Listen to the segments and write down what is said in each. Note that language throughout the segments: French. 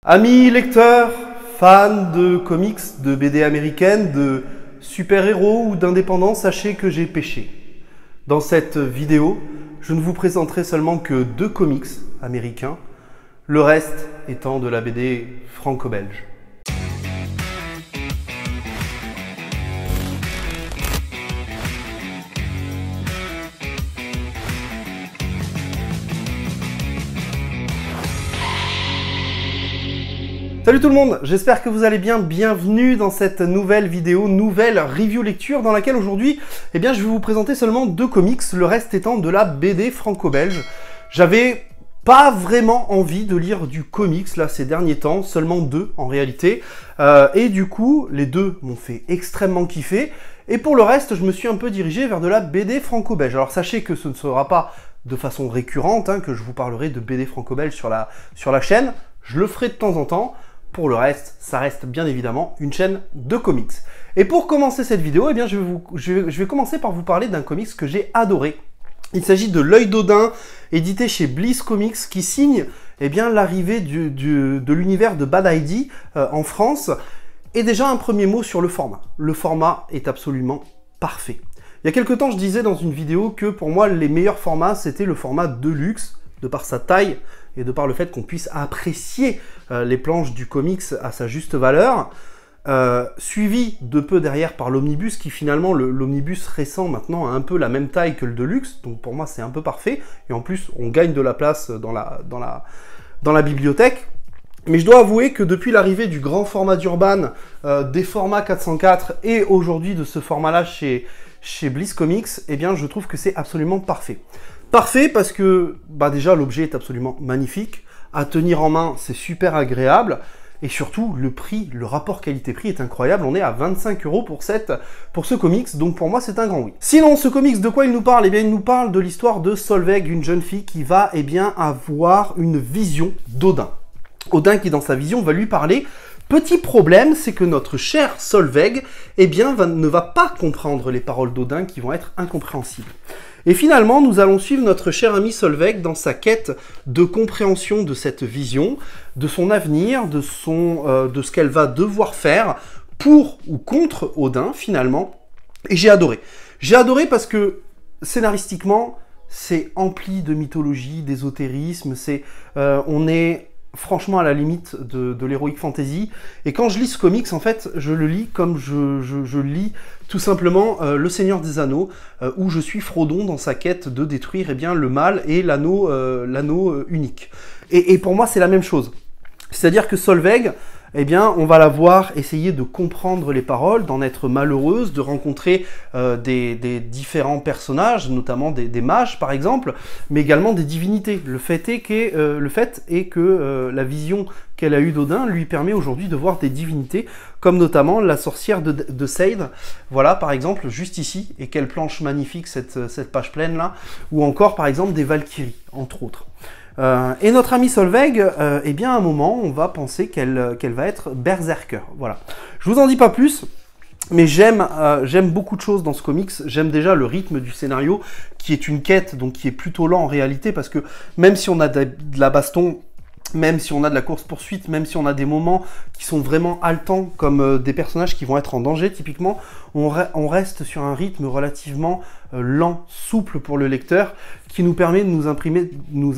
Amis lecteurs, fans de comics, de BD américaines, de super-héros ou d'indépendants, sachez que j'ai péché. Dans cette vidéo, je ne vous présenterai seulement que 2 comics américains, le reste étant de la BD franco-belge. Salut tout le monde, j'espère que vous allez bien, bienvenue dans cette nouvelle vidéo, nouvelle review lecture dans laquelle aujourd'hui, je vais vous présenter seulement 2 comics, le reste étant de la BD franco-belge. J'avais pas vraiment envie de lire du comics là ces derniers temps, seulement 2 en réalité, et du coup les 2 m'ont fait extrêmement kiffer, et pour le reste je me suis un peu dirigé vers de la BD franco-belge. Alors sachez que ce ne sera pas de façon récurrente que je vous parlerai de BD franco-belge sur la chaîne, je le ferai de temps en temps. Pour le reste, ça reste bien évidemment une chaîne de comics. Et pour commencer cette vidéo, je vais commencer par vous parler d'un comics que j'ai adoré. Il s'agit de L'Œil d'Odin, édité chez Bliss Comics, qui signe l'arrivée de l'univers de Bad ID en France. Et déjà un premier mot sur le format. Le format est absolument parfait. Il y a quelques temps, je disais dans une vidéo que pour moi, les meilleurs formats, c'était le format Deluxe, de par sa taille et de par le fait qu'on puisse apprécier les planches du comics à sa juste valeur, suivi de peu derrière par l'omnibus, qui finalement, l'omnibus récent maintenant a un peu la même taille que le Deluxe, donc pour moi c'est un peu parfait, et en plus on gagne de la place dans la bibliothèque. Mais je dois avouer que depuis l'arrivée du grand format d'Urban, des formats 404 et aujourd'hui de ce format-là chez Bliss Comics, je trouve que c'est absolument parfait. Parfait parce que déjà l'objet est absolument magnifique, à tenir en main c'est super agréable, et surtout le prix, le rapport qualité-prix est incroyable, on est à 25 € pour ce comics, donc pour moi c'est un grand oui. Sinon ce comics, de quoi il nous parle? Il nous parle de l'histoire de Solveig, une jeune fille qui va avoir une vision d'Odin. Odin qui dans sa vision va lui parler. Petit problème, c'est que notre cher Solveig ne va pas comprendre les paroles d'Odin qui vont être incompréhensibles. Et finalement, nous allons suivre notre cher ami Solveig dans sa quête de compréhension de cette vision, de son avenir, de ce qu'elle va devoir faire pour ou contre Odin, finalement. Et j'ai adoré. J'ai adoré parce que, scénaristiquement, c'est empli de mythologie, d'ésotérisme, on est franchement à la limite de l'heroic fantasy, et quand je lis ce comics, en fait, je le lis comme je lis tout simplement Le Seigneur des Anneaux, où je suis Frodon dans sa quête de détruire le mal et l'anneau unique. Et pour moi, c'est la même chose. C'est-à-dire que Solveig, on va la voir essayer de comprendre les paroles, d'en être malheureuse, de rencontrer des différents personnages, notamment des mages par exemple, mais également des divinités. Le fait est que la vision qu'elle a eue d'Odin lui permet aujourd'hui de voir des divinités, comme notamment la sorcière de Seid, voilà par exemple, juste ici, et quelle planche magnifique cette page pleine là, ou encore par exemple des Valkyries, entre autres. Et notre amie Solveig, à un moment, on va penser qu'elle va être berserker. Voilà. Je vous en dis pas plus, mais j'aime beaucoup de choses dans ce comics. J'aime déjà le rythme du scénario, qui est une quête, donc qui est plutôt lent en réalité, parce que même si on a de la baston, même si on a de la course-poursuite, même si on a des moments qui sont vraiment haletants, comme des personnages qui vont être en danger, typiquement, on reste sur un rythme relativement lent, souple pour le lecteur, qui nous permet de nous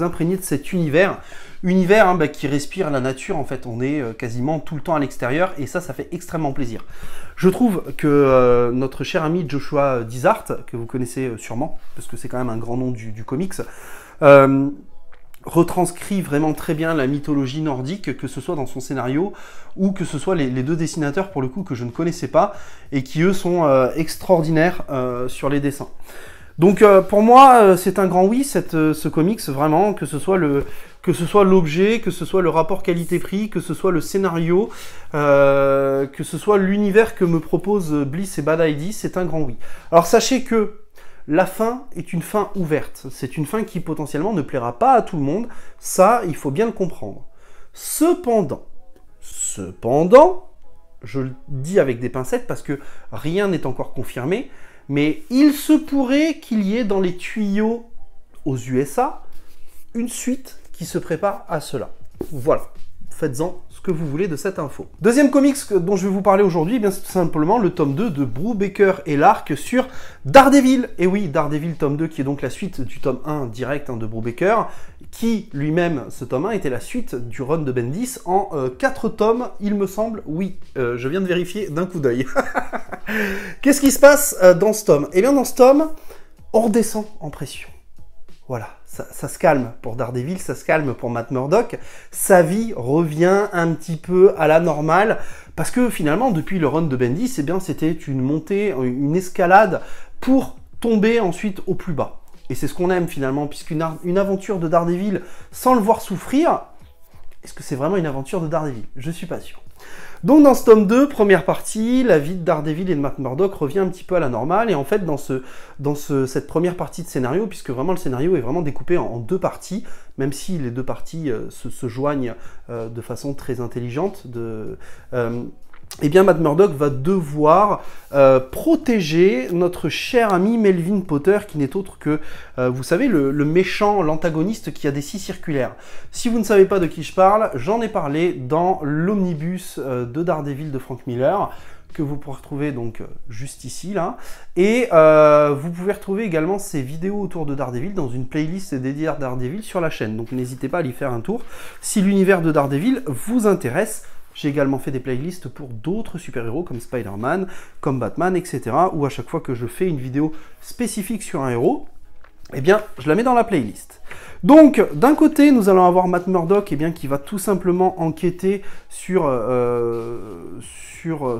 imprégner de cet univers qui respire la nature. En fait, on est quasiment tout le temps à l'extérieur, et ça fait extrêmement plaisir. Je trouve que notre cher ami Joshua Dysart, que vous connaissez sûrement, parce que c'est quand même un grand nom du comics, retranscrit vraiment très bien la mythologie nordique, que ce soit dans son scénario ou que ce soit les 2 dessinateurs pour le coup que je ne connaissais pas et qui eux sont extraordinaires sur les dessins. Donc pour moi c'est un grand oui ce comics, vraiment, que ce soit l'objet, que ce soit le rapport qualité-prix, que ce soit le scénario, que ce soit l'univers que me propose Bliss et Bad ID, c'est un grand oui. Alors sachez que la fin est une fin ouverte. C'est une fin qui potentiellement ne plaira pas à tout le monde. Ça, il faut bien le comprendre. Cependant, je le dis avec des pincettes parce que rien n'est encore confirmé, mais il se pourrait qu'il y ait dans les tuyaux aux USA une suite qui se prépare à cela. Voilà, faites-en ce que vous voulez de cette info. Deuxième comics dont je vais vous parler aujourd'hui, eh bien c'est tout simplement le tome 2 de Brubaker et Lark sur Daredevil. Et oui, Daredevil tome 2 qui est donc la suite du tome 1 direct de Brubaker, qui lui-même, ce tome 1, était la suite du run de Bendis en 4 tomes, il me semble. Oui, je viens de vérifier d'un coup d'œil. Qu'est-ce qui se passe dans ce tome? Eh bien dans ce tome, on redescend en pression. Voilà, ça se calme pour Daredevil, ça se calme pour Matt Murdock. Sa vie revient un petit peu à la normale, parce que finalement, depuis le run de Bendis, eh bien, c'était une montée, une escalade pour tomber ensuite au plus bas. Et c'est ce qu'on aime finalement, puisqu'une aventure de Daredevil sans le voir souffrir, est-ce que c'est vraiment une aventure de Daredevil? Je suis pas sûr. Donc dans ce tome 2, première partie, la vie de Daredevil et de Matt Murdock revient un petit peu à la normale, et en fait dans cette première partie de scénario, puisque vraiment le scénario est vraiment découpé en 2 parties, même si les 2 parties se joignent de façon très intelligente, eh bien Matt Murdock va devoir protéger notre cher ami Melvin Potter, qui n'est autre que, vous savez, le méchant, l'antagoniste qui a des scies circulaires. Si vous ne savez pas de qui je parle, j'en ai parlé dans l'omnibus de Daredevil de Frank Miller, que vous pourrez retrouver donc juste ici, là. Et vous pouvez retrouver également ces vidéos autour de Daredevil dans une playlist dédiée à Daredevil sur la chaîne. Donc n'hésitez pas à y faire un tour si l'univers de Daredevil vous intéresse. J'ai également fait des playlists pour d'autres super-héros comme Spider-Man, comme Batman, etc. où à chaque fois que je fais une vidéo spécifique sur un héros, eh bien, je la mets dans la playlist. Donc, d'un côté, nous allons avoir Matt Murdock, eh bien, qui va tout simplement enquêter sur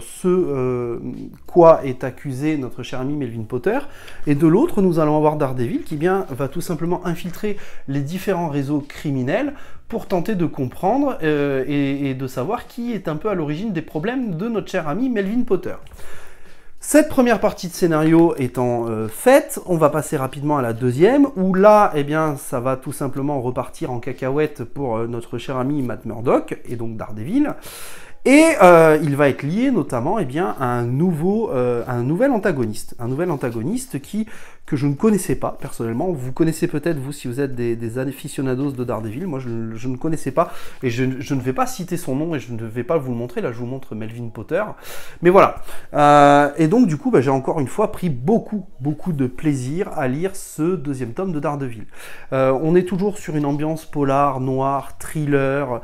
ce quoi est accusé notre cher ami Melvin Potter. Et de l'autre, nous allons avoir Daredevil, qui bien, va tout simplement infiltrer les différents réseaux criminels pour tenter de comprendre et de savoir qui est un peu à l'origine des problèmes de notre cher ami Melvin Potter. Cette première partie de scénario étant faite, on va passer rapidement à la deuxième, où là, eh bien, ça va tout simplement repartir en cacahuète pour notre cher ami Matt Murdock, et donc Daredevil. Et il va être lié notamment, eh bien, à un nouvel antagoniste. Un nouvel antagoniste que je ne connaissais pas personnellement. Vous connaissez peut-être, vous, si vous êtes des aficionados de Daredevil. Moi, je ne connaissais pas, et je ne vais pas citer son nom, et je ne vais pas vous le montrer. Là, je vous montre Melvin Potter. Mais voilà. Et donc, du coup, j'ai encore une fois pris beaucoup de plaisir à lire ce deuxième tome de Daredevil. On est toujours sur une ambiance polar, noir, thriller,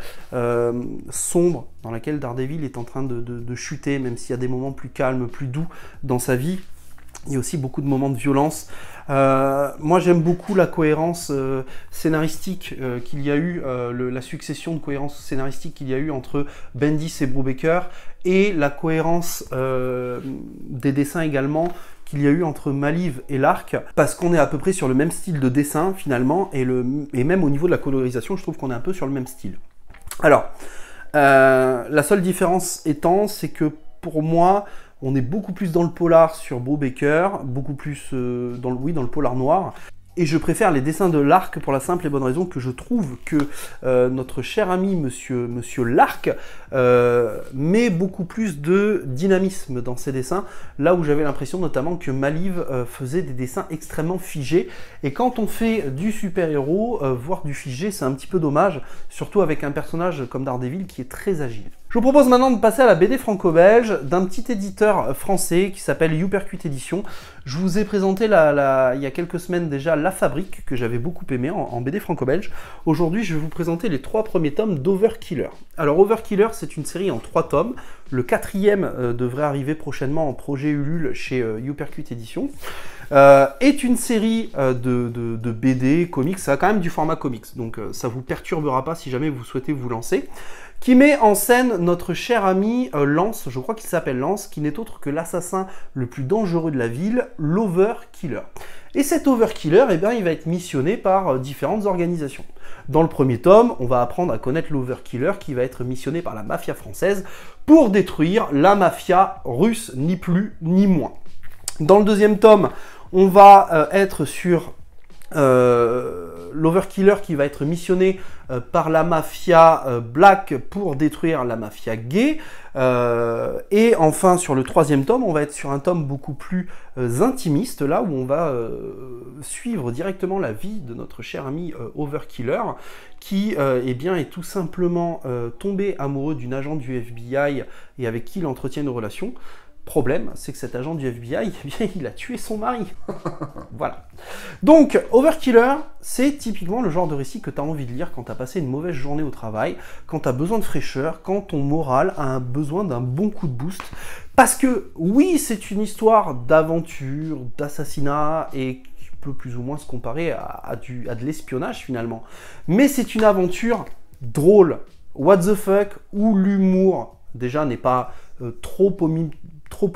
sombre, dans laquelle Daredevil est en train de chuter, même s'il y a des moments plus calmes, plus doux dans sa vie. Il y a aussi beaucoup de moments de violence. Moi, j'aime beaucoup la cohérence scénaristique qu'il y a eu, la succession de cohérence scénaristique qu'il y a eu entre Bendis et Brubaker, et la cohérence des dessins également qu'il y a eu entre Maliv et Lark, parce qu'on est à peu près sur le même style de dessin, finalement, et même au niveau de la colorisation, je trouve qu'on est un peu sur le même style. Alors, la seule différence étant, c'est que pour moi, on est beaucoup plus dans le polar sur Brubaker, beaucoup plus dans le polar noir. Et je préfère les dessins de Lark pour la simple et bonne raison que je trouve que notre cher ami Monsieur Lark met beaucoup plus de dynamisme dans ses dessins, là où j'avais l'impression notamment que Maliv faisait des dessins extrêmement figés. Et quand on fait du super-héros, voir du figé, c'est un petit peu dommage, surtout avec un personnage comme Daredevil qui est très agile. Je vous propose maintenant de passer à la BD franco-belge d'un petit éditeur français qui s'appelle Hypercute Édition. Je vous ai présenté il y a quelques semaines déjà La Fabrique, que j'avais beaucoup aimé en BD franco-belge. Aujourd'hui, je vais vous présenter les 3 premiers tomes d'Overkiller. Alors Overkiller, c'est une série en 3 tomes. Le 4e devrait arriver prochainement en projet Ulule chez Hypercute Édition. Est une série de BD, comics, ça a quand même du format comics, donc ça ne vous perturbera pas si jamais vous souhaitez vous lancer, qui met en scène notre cher ami Lance, je crois qu'il s'appelle Lance, qui n'est autre que l'assassin le plus dangereux de la ville, l'Overkiller. Et cet Overkiller, eh bien, il va être missionné par différentes organisations. Dans le premier tome, on va apprendre à connaître l'Overkiller qui va être missionné par la mafia française pour détruire la mafia russe, ni plus ni moins. Dans le deuxième tome, on va être sur l'Overkiller qui va être missionné par la mafia black pour détruire la mafia gay. Et enfin, sur le troisième tome, on va être sur un tome beaucoup plus intimiste, là où on va suivre directement la vie de notre cher ami Overkiller, qui eh bien, est tout simplement tombé amoureux d'une agent du FBI et avec qui il entretient une relation. Problème, c'est que cet agent du FBI, eh bien, il a tué son mari. Voilà. Donc, Overkiller, c'est typiquement le genre de récit que tu as envie de lire quand tu as passé une mauvaise journée au travail, quand tu as besoin de fraîcheur, quand ton moral a besoin d'un bon coup de boost. Parce que, oui, c'est une histoire d'aventure, d'assassinat, et qui peut plus ou moins se comparer à de l'espionnage, finalement. Mais c'est une aventure drôle, what the fuck, où l'humour, déjà, n'est pas trop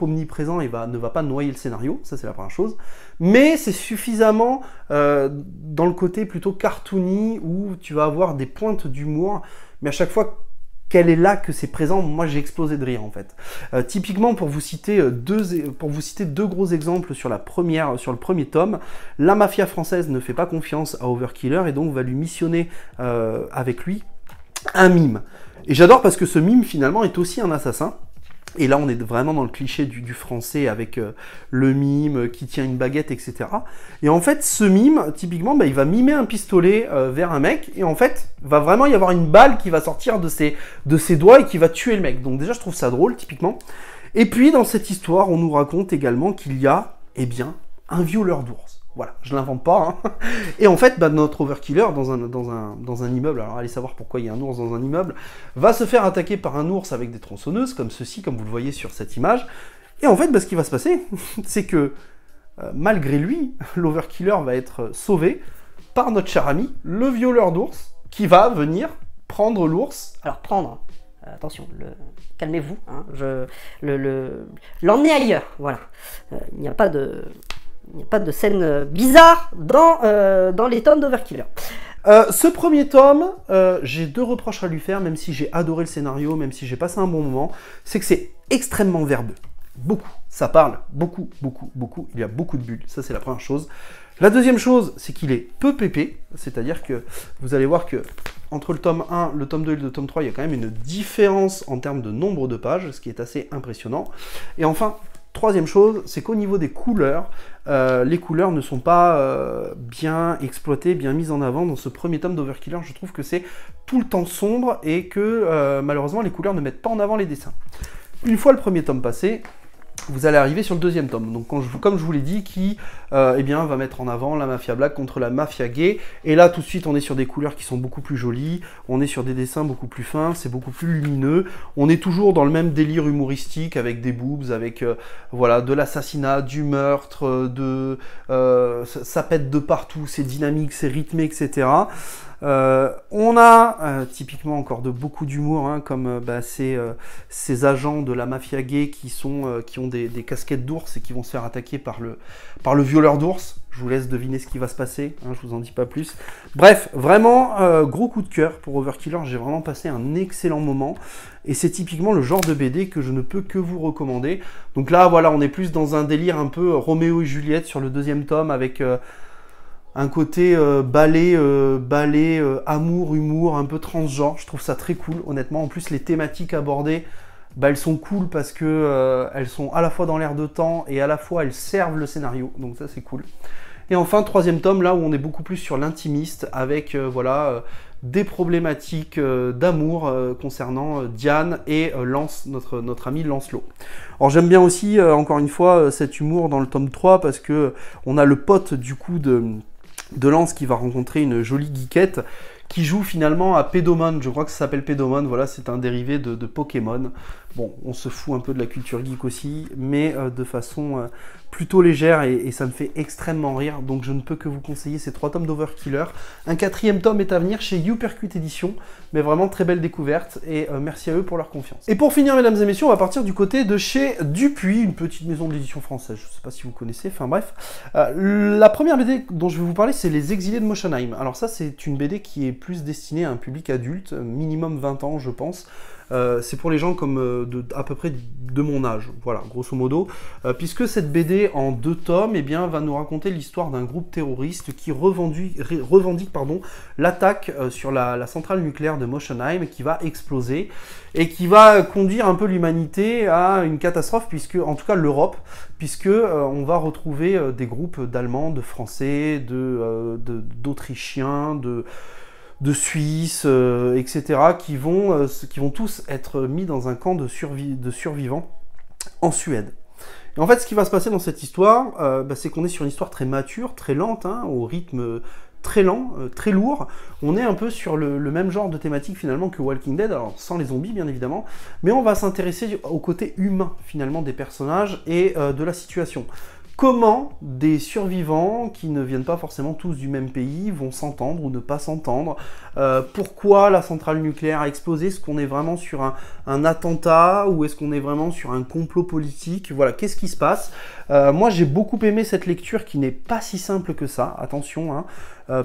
omniprésent et ne va pas noyer le scénario, ça c'est la première chose, mais c'est suffisamment dans le côté plutôt cartoony où tu vas avoir des pointes d'humour, mais à chaque fois qu'elle est là, que c'est présent, moi j'ai explosé de rire en fait. Typiquement pour vous citer deux gros exemples sur le premier tome, la mafia française ne fait pas confiance à Overkiller et donc va lui missionner avec lui un mime. Et j'adore parce que ce mime finalement est aussi un assassin. Et là, on est vraiment dans le cliché du français avec le mime qui tient une baguette, etc. Et en fait, ce mime, typiquement, il va mimer un pistolet vers un mec. Et en fait, va vraiment y avoir une balle qui va sortir de ses doigts et qui va tuer le mec. Donc déjà, je trouve ça drôle, typiquement. Et puis, dans cette histoire, on nous raconte également qu'il y a, eh bien, un violeur d'ours. Voilà, je l'invente pas. Hein. Et en fait, notre Overkiller, dans un immeuble, alors allez savoir pourquoi il y a un ours dans un immeuble, va se faire attaquer par un ours avec des tronçonneuses, comme ceci, comme vous le voyez sur cette image. Et en fait, ce qui va se passer, c'est que, malgré lui, l'Overkiller va être sauvé par notre cher ami, le violeur d'ours, qui va venir prendre l'ours. Alors, prendre, attention, calmez-vous, hein, l'emmener ailleurs, voilà. Il n'y a pas de scène bizarre dans les tomes d'Overkiller. Ce premier tome, j'ai deux reproches à lui faire, même si j'ai adoré le scénario, même si j'ai passé un bon moment, c'est que c'est extrêmement verbeux. Beaucoup. Ça parle beaucoup, beaucoup, beaucoup. Il y a beaucoup de bulles. Ça, c'est la première chose. La deuxième chose, c'est qu'il est peu pépé. C'est-à-dire que vous allez voir que entre le tome 1, le tome 2 et le tome 3, il y a quand même une différence en termes de nombre de pages, ce qui est assez impressionnant. Et enfin, troisième chose, c'est qu'au niveau des couleurs, les couleurs ne sont pas bien exploitées, bien mises en avant. Dans ce premier tome d'Overkiller, je trouve que c'est tout le temps sombre et que malheureusement les couleurs ne mettent pas en avant les dessins. Une fois le premier tome passé, vous allez arriver sur le deuxième tome, donc comme je vous l'ai dit, qui eh bien, va mettre en avant la mafia black contre la mafia gay, et là tout de suite on est sur des couleurs qui sont beaucoup plus jolies, on est sur des dessins beaucoup plus fins, c'est beaucoup plus lumineux, on est toujours dans le même délire humoristique avec des boobs, avec voilà, de l'assassinat, du meurtre, ça pète de partout, c'est dynamique, c'est rythmé, etc. On a typiquement encore beaucoup d'humour, hein, comme ces agents de la mafia gay qui ont des casquettes d'ours et qui vont se faire attaquer par le violeur d'ours. Je vous laisse deviner ce qui va se passer, hein, je vous en dis pas plus. Bref, vraiment gros coup de cœur pour Overkiller, j'ai vraiment passé un excellent moment et c'est typiquement le genre de BD que je ne peux que vous recommander. Donc là voilà, on est plus dans un délire un peu Roméo et Juliette sur le deuxième tome avec un côté ballet, amour, humour, un peu transgenre. Je trouve ça très cool, honnêtement. En plus, les thématiques abordées, elles sont cool parce que elles sont à la fois dans l'air de temps et à la fois elles servent le scénario. Donc ça, c'est cool. Et enfin, troisième tome, là où on est beaucoup plus sur l'intimiste, avec voilà, des problématiques d'amour concernant Diane et Lance, notre ami Lancelot. Alors j'aime bien aussi, encore une fois, cet humour dans le tome 3 parce que on a le pote du coup de Lance qui va rencontrer une jolie geekette qui joue finalement à Pédomon, je crois que ça s'appelle Pédomon, voilà, c'est un dérivé de Pokémon. Bon, on se fout un peu de la culture geek aussi, mais de façon plutôt légère et ça me fait extrêmement rire, donc je ne peux que vous conseiller ces 3 tomes d'Overkiller. Un 4e tome est à venir chez Youpercute Edition, mais vraiment très belle découverte et merci à eux pour leur confiance. Et pour finir, mesdames et messieurs, on va partir du côté de chez Dupuis, une petite maison d'édition française, je ne sais pas si vous connaissez, enfin bref. La première BD dont je vais vous parler, c'est Les Exilés de Moschenheim. Alors ça, c'est une BD qui est plus destinée à un public adulte, minimum 20 ans, je pense. c'est pour les gens comme à peu près de mon âge, voilà, grosso modo, puisque cette BD en 2 tomes, eh bien, va nous raconter l'histoire d'un groupe terroriste qui revendique l'attaque sur la centrale nucléaire de Moschenheim, qui va exploser et qui va conduire un peu l'humanité à une catastrophe, puisque, en tout cas l'Europe, puisque on va retrouver des groupes d'Allemands, de Français, d'Autrichiens, de Suisse, etc., qui vont tous être mis dans un camp de survivants en Suède. Et en fait, ce qui va se passer dans cette histoire, c'est qu'on est sur une histoire très mature, très lente, hein, au rythme très lent, très lourd. On est un peu sur le même genre de thématique finalement que Walking Dead, alors sans les zombies bien évidemment, mais on va s'intéresser au côté humain finalement des personnages et de la situation. Comment des survivants qui ne viennent pas forcément tous du même pays vont s'entendre ou ne pas s'entendre, pourquoi la centrale nucléaire a explosé, est-ce qu'on est vraiment sur un attentat ou est-ce qu'on est vraiment sur un complot politique, voilà, qu'est-ce qui se passe. Moi j'ai beaucoup aimé cette lecture qui n'est pas si simple que ça, attention, hein,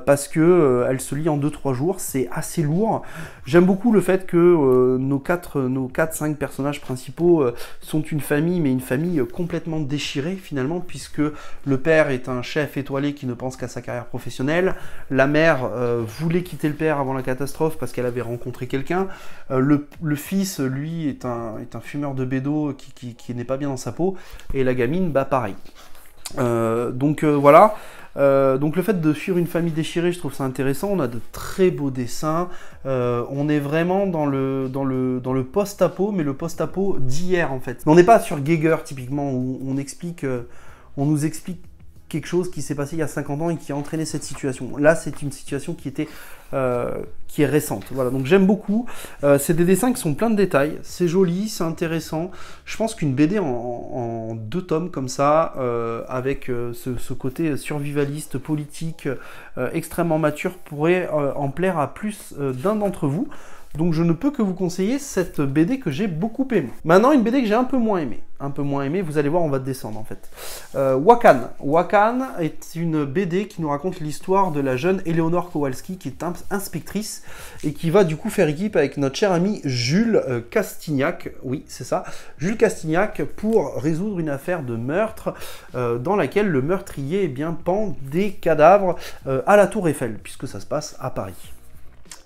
parce que elle se lit en 2-3 jours, c'est assez lourd. J'aime beaucoup le fait que nos 4-5 personnages principaux sont une famille, mais une famille complètement déchirée finalement, puisque le père est un chef étoilé qui ne pense qu'à sa carrière professionnelle, la mère voulait quitter le père avant la catastrophe parce qu'elle avait rencontré quelqu'un, le fils, lui, est un fumeur de bédo qui n'est pas bien dans sa peau, et la gamine, bah pareil. Voilà. Donc le fait de suivre une famille déchirée, je trouve ça intéressant. On a de très beaux dessins. On est vraiment dans le post-apo, mais le post-apo d'hier en fait. On n'est pas sur Geiger typiquement où on nous explique quelque chose qui s'est passé il y a 50 ans et qui a entraîné cette situation. Là, c'est une situation qui est récente. Voilà, donc j'aime beaucoup. C'est des dessins qui sont pleins de détails. C'est joli, c'est intéressant. Je pense qu'une BD en 2 tomes comme ça, avec ce côté survivaliste, politique, extrêmement mature, pourrait en plaire à plus d'un d'entre vous. Donc je ne peux que vous conseiller cette BD que j'ai beaucoup aimée. Maintenant, une BD que j'ai un peu moins aimée. Vous allez voir, on va descendre en fait. Wakan. Wakan est une BD qui nous raconte l'histoire de la jeune Eleonore Kowalski, qui est inspectrice, et qui va du coup faire équipe avec notre cher ami Jules Castignac, oui c'est ça, Jules Castignac, pour résoudre une affaire de meurtre dans laquelle le meurtrier pend des cadavres à la Tour Eiffel, puisque ça se passe à Paris.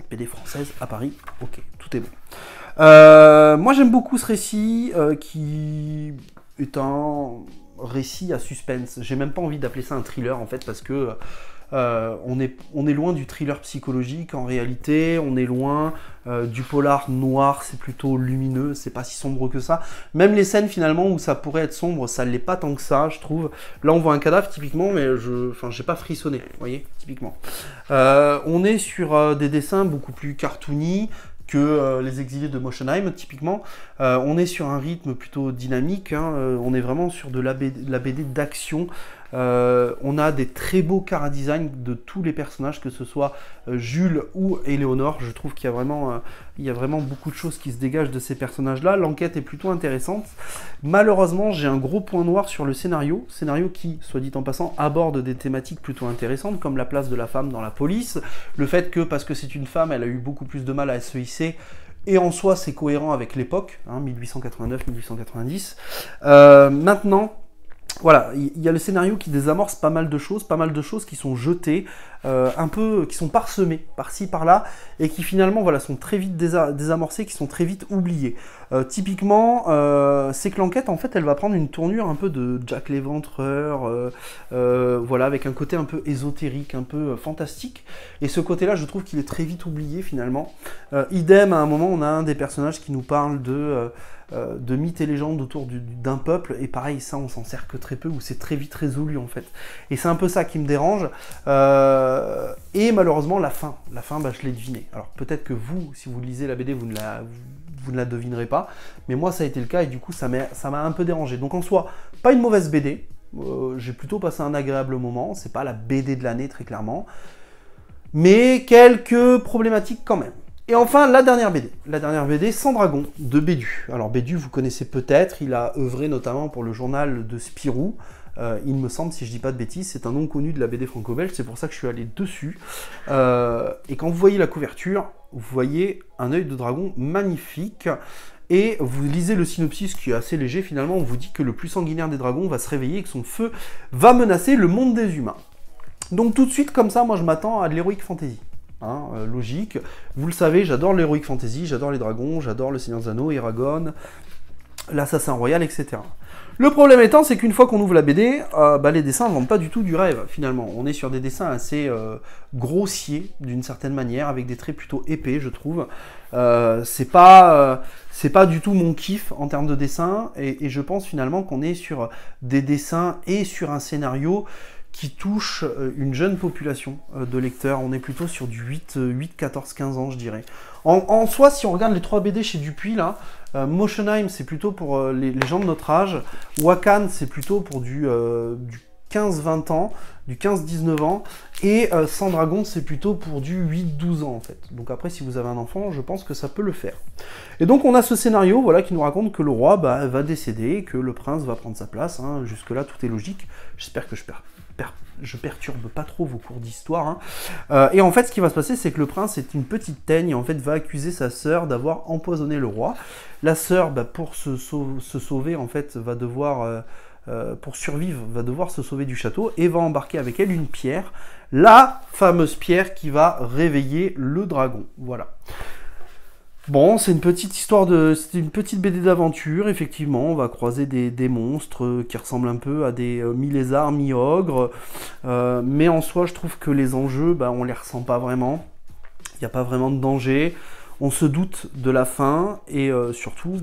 BD française à Paris, ok, tout est bon. Moi j'aime beaucoup ce récit qui est un récit à suspense. J'ai même pas envie d'appeler ça un thriller en fait, parce que on est loin du thriller psychologique en réalité, on est loin du polar noir, c'est plutôt lumineux, c'est pas si sombre que ça. Même les scènes finalement où ça pourrait être sombre, ça l'est pas tant que ça, je trouve. Là on voit un cadavre typiquement, mais j'ai pas frissonné, vous voyez, typiquement. On est sur des dessins beaucoup plus cartoony que les exilés de Moschenheim, typiquement. On est sur un rythme plutôt dynamique, hein, on est vraiment sur de la BD d'action. On a des très beaux chara-design de tous les personnages, que ce soit Jules ou Eleonore. Je trouve qu'il y a vraiment beaucoup de choses qui se dégagent de ces personnages-là. L'enquête est plutôt intéressante. Malheureusement, j'ai un gros point noir sur le scénario qui, soit dit en passant, aborde des thématiques plutôt intéressantes, comme la place de la femme dans la police, le fait que, parce que c'est une femme, elle a eu beaucoup plus de mal à se hisser, et en soi, c'est cohérent avec l'époque, hein, 1889-1890. Maintenant, voilà, il y a le scénario qui désamorce pas mal de choses qui sont jetées, qui sont parsemées par-ci, par-là, et qui finalement voilà, sont très vite désamorcées, qui sont très vite oubliées. Typiquement, c'est que l'enquête, en fait, elle va prendre une tournure un peu de Jack l'Éventreur, voilà, avec un côté un peu ésotérique, un peu fantastique, et ce côté-là, je trouve qu'il est très vite oublié, finalement. Idem, à un moment, on a un des personnages qui nous parle de mythes et légendes autour d'un peuple, et pareil, ça on s'en sert que très peu, ou c'est très vite résolu en fait. Et c'est un peu ça qui me dérange, et malheureusement la fin, je l'ai deviné. Alors peut-être que vous, si vous lisez la BD, vous ne la devinerez pas, mais moi ça a été le cas, et du coup ça m'a un peu dérangé. Donc en soi, pas une mauvaise BD, j'ai plutôt passé un agréable moment, c'est pas la BD de l'année très clairement, mais quelques problématiques quand même. Et enfin, la dernière BD, Sans Dragon, de Bédu. Alors Bédu, vous connaissez peut-être, il a œuvré notamment pour le journal de Spirou, il me semble, si je dis pas de bêtises, c'est un nom connu de la BD franco-belge, c'est pour ça que je suis allé dessus. Et quand vous voyez la couverture, vous voyez un œil de dragon magnifique. Et vous lisez le synopsis qui est assez léger finalement, on vous dit que le plus sanguinaire des dragons va se réveiller et que son feu va menacer le monde des humains. Donc tout de suite comme ça, moi je m'attends à de l'heroic fantasy. Hein, logique, vous le savez, j'adore l'heroic fantasy, j'adore les dragons, j'adore le Seigneur des Anneaux, Eragon, l'assassin royal, etc. Le problème étant, c'est qu'une fois qu'on ouvre la BD, les dessins ne vendent pas du tout du rêve, finalement. On est sur des dessins assez grossiers, d'une certaine manière, avec des traits plutôt épais, je trouve. C'est pas du tout mon kiff en termes de dessin, et je pense finalement qu'on est sur des dessins et sur un scénario qui touche une jeune population de lecteurs. On est plutôt sur du 8, 14, 15 ans, je dirais. En soi, si on regarde les 3 BD chez Dupuis, là, Motionheim, c'est plutôt pour les gens de notre âge. Wakan, c'est plutôt pour du 15-20 ans, du 15-19 ans. Et Sans Dragon, c'est plutôt pour du 8-12 ans, en fait. Donc après, si vous avez un enfant, je pense que ça peut le faire. Et donc, on a ce scénario, voilà, qui nous raconte que le roi va décéder, que le prince va prendre sa place. Hein. Jusque-là, tout est logique. J'espère que je perturbe pas trop vos cours d'histoire. Hein. Et en fait, ce qui va se passer, c'est que le prince est une petite teigne et en fait va accuser sa sœur d'avoir empoisonné le roi. La sœur, pour se sauver, en fait, va devoir, pour survivre, va devoir se sauver du château et va embarquer avec elle une pierre, la fameuse pierre qui va réveiller le dragon. Voilà. Bon, c'est une petite histoire c'est une petite BD d'aventure, effectivement, on va croiser des monstres qui ressemblent un peu à des mi-lézards, mi-ogres, mais en soi, je trouve que les enjeux, on les ressent pas vraiment, il n'y a pas vraiment de danger, on se doute de la fin, et surtout,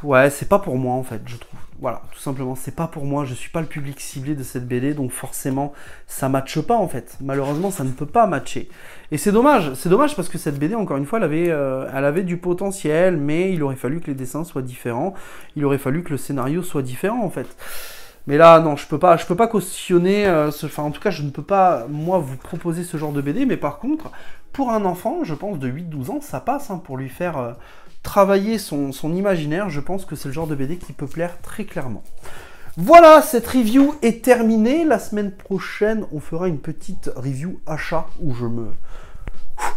ouais, c'est pas pour moi, en fait, je trouve. Voilà, tout simplement, c'est pas pour moi, je suis pas le public ciblé de cette BD, donc forcément, ça matche pas, en fait. Malheureusement, ça ne peut pas matcher. Et c'est dommage parce que cette BD, encore une fois, elle avait du potentiel, mais il aurait fallu que les dessins soient différents, il aurait fallu que le scénario soit différent, en fait. Mais là, non, je peux pas cautionner, en tout cas, je ne peux pas, moi, vous proposer ce genre de BD, mais par contre, pour un enfant, je pense, de 8-12 ans, ça passe, hein, pour lui faire travailler son imaginaire, je pense que c'est le genre de BD qui peut plaire très clairement. Voilà, cette review est terminée. La semaine prochaine, on fera une petite review achat où je me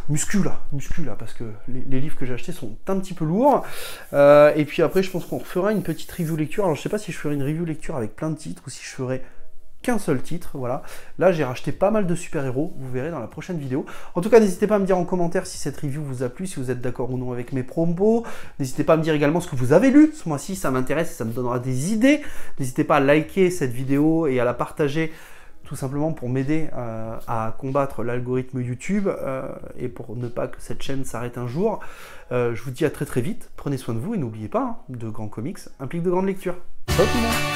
muscule là, parce que les livres que j'ai achetés sont un petit peu lourds. Et puis après, je pense qu'on fera une petite review lecture. Alors, je sais pas si je ferai une review lecture avec plein de titres ou si je ferai qu'un seul titre, voilà. Là, j'ai racheté pas mal de super-héros, vous verrez dans la prochaine vidéo. En tout cas, n'hésitez pas à me dire en commentaire si cette review vous a plu, si vous êtes d'accord ou non avec mes propos. N'hésitez pas à me dire également ce que vous avez lu ce mois-ci, ça m'intéresse et ça me donnera des idées. N'hésitez pas à liker cette vidéo et à la partager, tout simplement pour m'aider à combattre l'algorithme YouTube et pour ne pas que cette chaîne s'arrête un jour. Je vous dis à très vite, prenez soin de vous et n'oubliez pas, de grands comics impliquent de grandes lectures. Ciao tout le monde!